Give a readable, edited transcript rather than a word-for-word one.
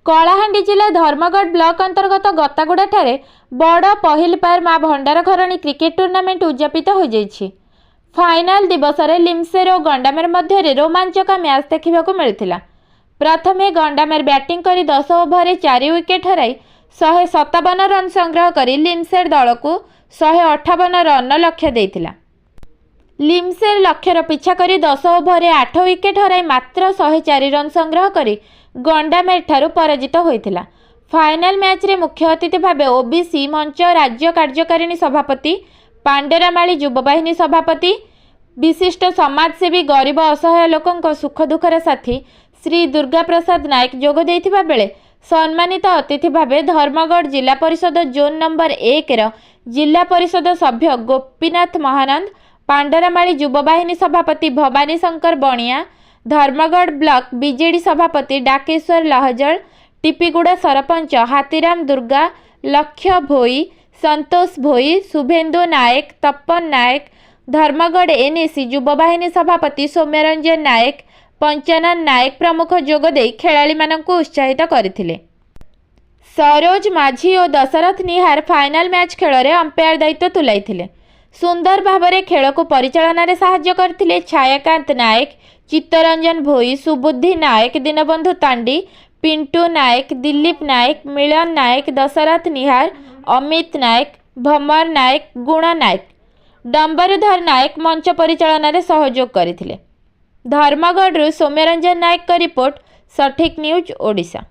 कलाहांडी जिला धर्मगढ़ ब्लॉक अंतर्गत गतागुड़ा बड़ पहिलपार माँ भंडार घरणी क्रिकेट टूर्नामेंट उद्यापित हो जाइछि। फाइनाल दिवस रे लिमसेर और गंडामेर मध्य रोमांचक मैच देखा मिलता। प्रथमे गंडामेर बैटिंग कर 10 ओवर 4 विकेट हराई 157 रन संग्रह कर लिमसेर दल को 158 रन लक्ष्य देइथिला। लिमसेर लक्ष्यर पिछा कर 10 ओवर 8 विकेट हराई मात्र 104 रन संग्रह कर गंडामेर ठारू पराजित होइथिला। फाइनाल मैच रे मुख्य अतिथि भावे ओबीसी मंच राज्य कार्यकारिणी सभापति, पांडेरामाली युववाहिनी सभापति, विशिष्ट समाजसेवी, गरीब असहाय लोकंक सुख दुखर साथी श्री दुर्गा प्रसाद नायक जोग देइथिबा बेले सम्मानित अतिथि भावे धर्मगढ़ जिला परिषद जोन नंबर 1 रो जिला परिषद सभ्य गोपीनाथ महानंद, पांडेरामाली युववाहिनी सभापति भवानी शंकर बणिया, धर्मगढ़ ब्लॉक बीजेडी सभापति डाकेश्वर लहजल, टीपीगुड़ा सरपंच हाथीराम दुर्गा, लक्ष्य भोई, संतोष भोई, शुभेन्दु नायक, तपन नायक, धर्मगढ़ एनएसी युववाहिनी सभापति सौम्यरंजन नायक, पंचानन नायक प्रमुख जोगदे खेलाड़ी मानंकु उत्साहित करथिले। सरोज माझी और दशरथ निहार फाइनाल मैच खेल रे अंपायर दायित्व तुलाइथिले। सुंदर भावरे खेल को परिचालन रे सहाय्य करथिले छायाकांत नायक, चित्तरंजन भोई, सुबुद्धि नायक, दीनबंधु तांडी, पिंटू नायक, दिलीप नायक, मिलन नायक, दशरथ निहार, अमित नायक, भमर नायक, गुण नायक, डंबरुधर नायक मंच परिचालन रे सहयोग करथिले। धर्मगढ़ सौम्यरंजन नायक का रिपोर्ट, सठिक न्यूज ओडिशा।